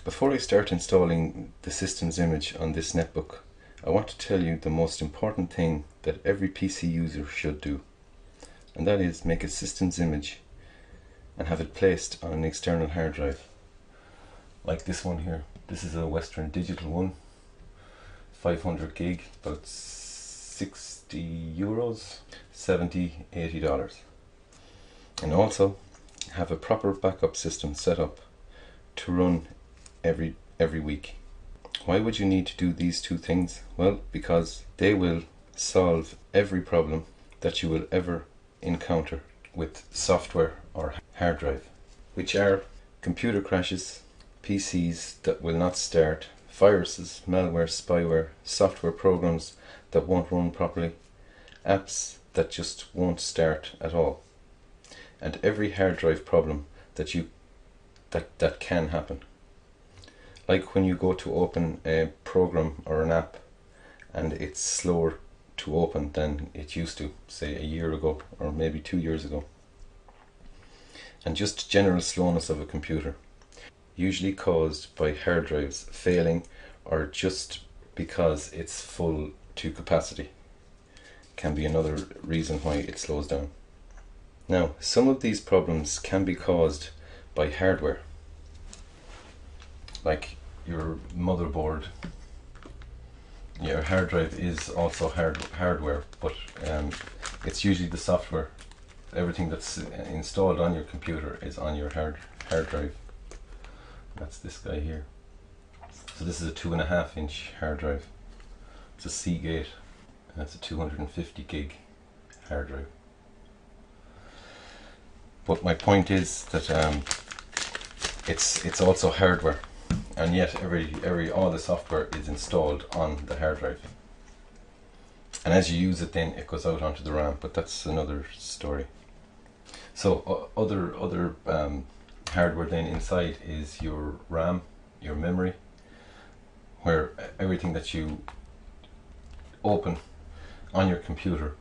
Before I start installing the system's image on this netbook, I want to tell you the most important thing that every PC user should do, and that is make a system's image and have it placed on an external hard drive, like this one here. This is a Western Digital one, 500 gig, about 60 euros, $80. And also have a proper backup system set up to run every week. Why would you need to do these two things? Well, because they will solve every problem that you will ever encounter with software or hard drive, which are computer crashes, PCs that will not start, viruses, malware, spyware, software programs that won't run properly, apps that just won't start at all, and every hard drive problem that can happen. Like when you go to open a program or an app and it's slower to open than it used to, say a year ago or maybe 2 years ago. And just general slowness of a computer, usually caused by hard drives failing or just because it's full to capacity, can be another reason why it slows down. Now, some of these problems can be caused by hardware, like your motherboard. Your hard drive is also hardware, but it's usually the software. Everything that's installed on your computer is on your hard drive. That's this guy here. So this is a 2.5 inch hard drive. It's a Seagate, and it's a 250 gig hard drive. But my point is that it's also hardware, and yet all the software is installed on the hard drive. And as you use it, then it goes out onto the RAM. But that's another story. So other hardware then inside is your RAM, your memory, where everything that you open on your computer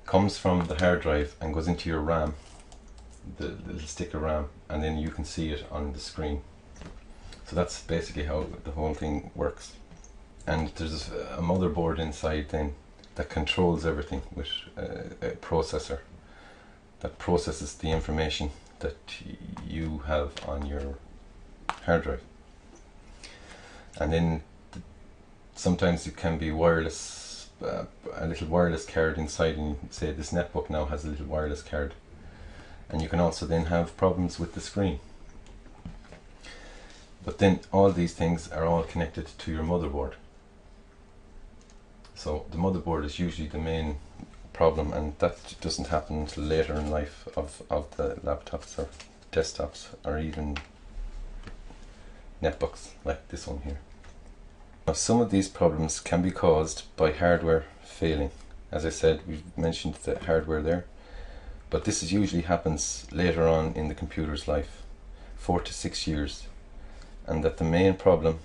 comes from the hard drive and goes into your RAM, the little stick of RAM, and then you can see it on the screen. So that's basically how the whole thing works. And there's a motherboard inside then that controls everything with a processor that processes the information that you have on your hard drive. And then sometimes it can be wireless, a little wireless card inside, and say this netbook now has a little wireless card. And you can also then have problems with the screen. But then all these things are all connected to your motherboard. So the motherboard is usually the main problem, and that doesn't happen until later in life of the laptops or desktops or even netbooks like this one here. Now, some of these problems can be caused by hardware failing. As I said, we've mentioned the hardware there, but this usually happens later on in the computer's life, 4 to 6 years, and that the main problem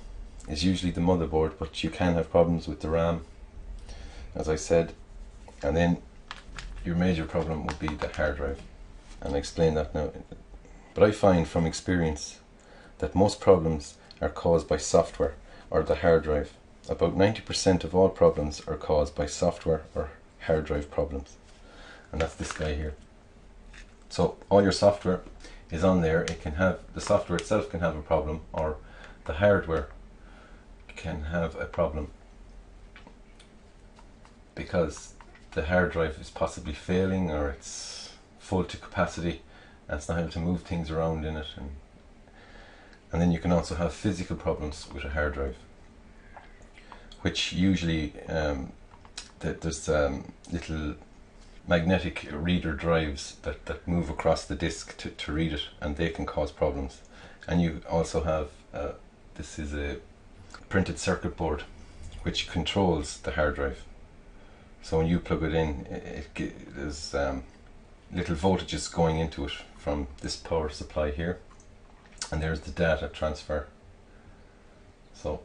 is usually the motherboard, but you can have problems with the RAM, as I said, and then your major problem would be the hard drive, and I'll explain that now. But I find from experience that most problems are caused by software or the hard drive. About 90% of all problems are caused by software or hard drive problems, and that's this guy here. So all your software is on there. It can have, the software itself can have a problem, or the hardware can have a problem because the hard drive is possibly failing, or it's full to capacity and it's not able to move things around in it. And then you can also have physical problems with a hard drive, which usually there's little magnetic reader drives that move across the disk to read it, and they can cause problems. And you also have this is a printed circuit board which controls the hard drive. So when you plug it in, there's little voltages going into it from this power supply here, and there's the data transfer. So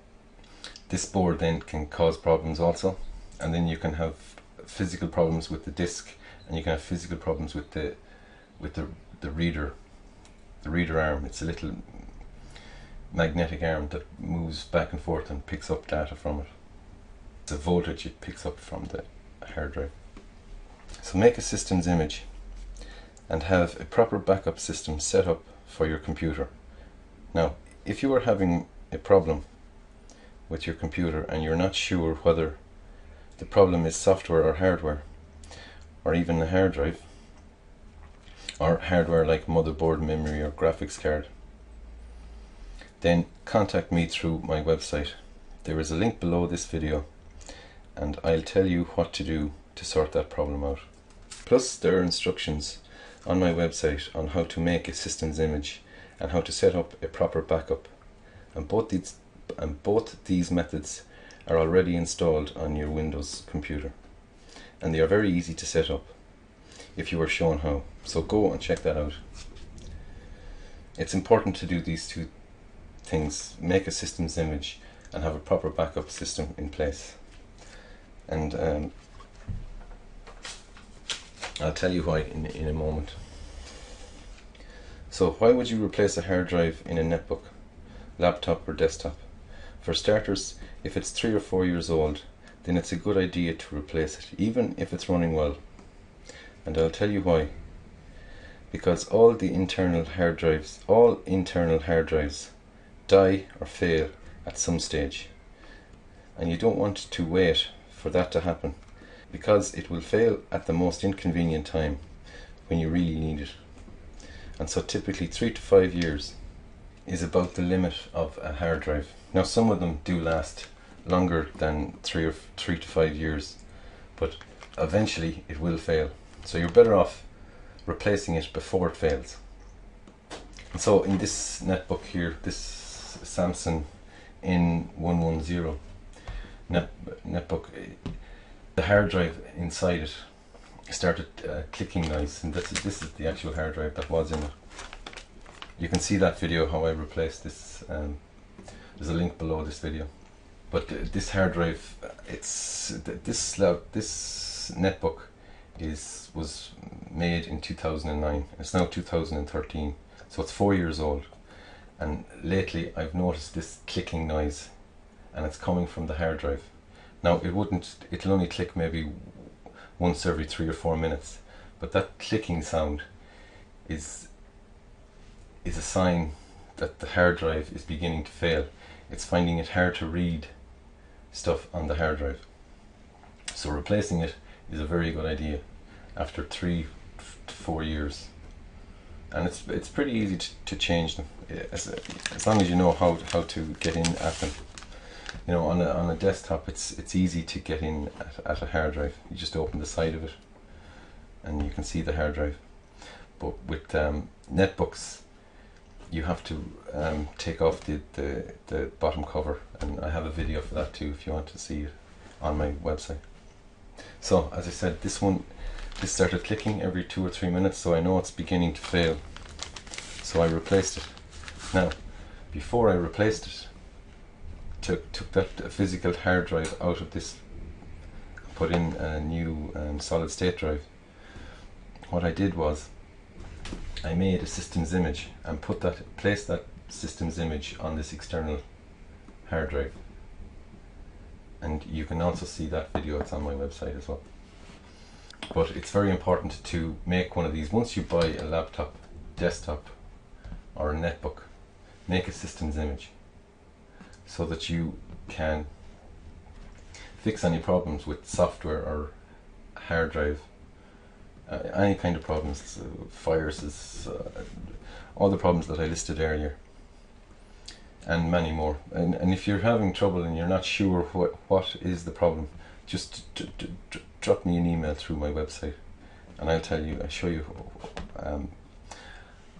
this board then can cause problems also, and then you can have physical problems with the disk, and you can have physical problems with the reader arm. It's a little magnetic arm that moves back and forth and picks up data from it. The voltage it picks up from the hard drive. So make a systems image and have a proper backup system set up for your computer. Now, if you are having a problem with your computer and you're not sure whether the problem is software or hardware, or even a hard drive, or hardware like motherboard, memory or graphics card, then contact me through my website. There is a link below this video and I'll tell you what to do to sort that problem out. Plus there are instructions on my website on how to make a systems image and how to set up a proper backup, and both these methods are already installed on your Windows computer, and they are very easy to set up if you are shown how. So go and check that out. It's important to do these two things: make a systems image and have a proper backup system in place. And I'll tell you why in a moment. So why would you replace a hard drive in a netbook, laptop or desktop? For starters, if it's 3 or 4 years old, then it's a good idea to replace it, even if it's running well. And I'll tell you why. Because all internal hard drives die or fail at some stage. And you don't want to wait for that to happen, because it will fail at the most inconvenient time when you really need it. And so typically 3 to 5 years is about the limit of a hard drive. Now some of them do last longer than 3 to 5 years, but eventually it will fail. So you're better off replacing it before it fails. And so in this netbook here, this Samsung N110 netbook, the hard drive inside it started clicking noise, and this is the actual hard drive that was in it. You can see that video how I replaced this. There's a link below this video. But this hard drive, this netbook was made in 2009. It's now 2013, so it's 4 years old. And lately I've noticed this clicking noise, and it's coming from the hard drive. Now it'll only click maybe once every 3 or 4 minutes, but that clicking sound is a sign that the hard drive is beginning to fail. It's finding it hard to read stuff on the hard drive. So replacing it is a very good idea after 3 to 4 years. And it's pretty easy to change them, as long as you know how to get in at them. You know, on a desktop it's easy to get in at a hard drive. You just open the side of it and you can see the hard drive. But with netbooks, you have to take off the bottom cover, and I have a video for that too if you want to see it on my website. So as I said, this started clicking every 2 or 3 minutes, so I know it's beginning to fail. So I replaced it. Now, before I replaced it, took that physical hard drive out of this, put in a new solid state drive. What I did was I made a systems image and placed that systems image on this external hard drive. And you can also see that video, it's on my website as well. But it's very important to make one of these. Once you buy a laptop, desktop or a netbook, make a systems image so that you can fix any problems with software or hard drive, any kind of problems, viruses, all the problems that I listed earlier, and many more. And if you're having trouble and you're not sure what is the problem, just drop me an email through my website and I'll show you,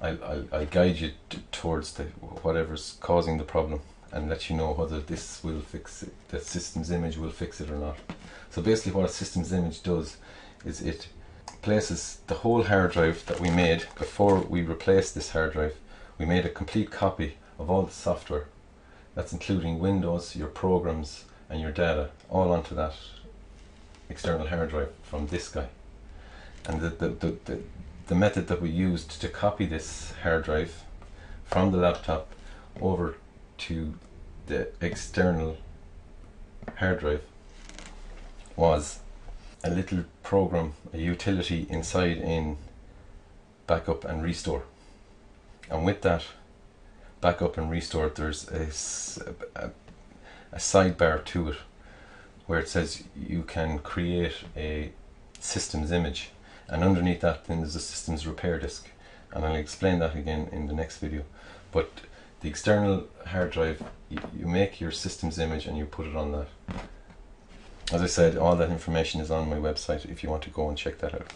I'll guide you towards whatever's causing the problem and let you know whether this will fix it, that systems image will fix it or not. So basically what a systems image does is it places the whole hard drive that we made before we replaced this hard drive. We made a complete copy of all the software, that's including Windows, your programs and your data, all onto that external hard drive from this guy. And the method that we used to copy this hard drive from the laptop over to the external hard drive was a little program, a utility inside in backup and restore. And with that backup and restore, there's a sidebar to it where it says you can create a systems image, and underneath that then there's a systems repair disk, and I'll explain that again in the next video. But the external hard drive, you make your systems image and you put it on that. As I said, all that information is on my website if you want to go and check that out.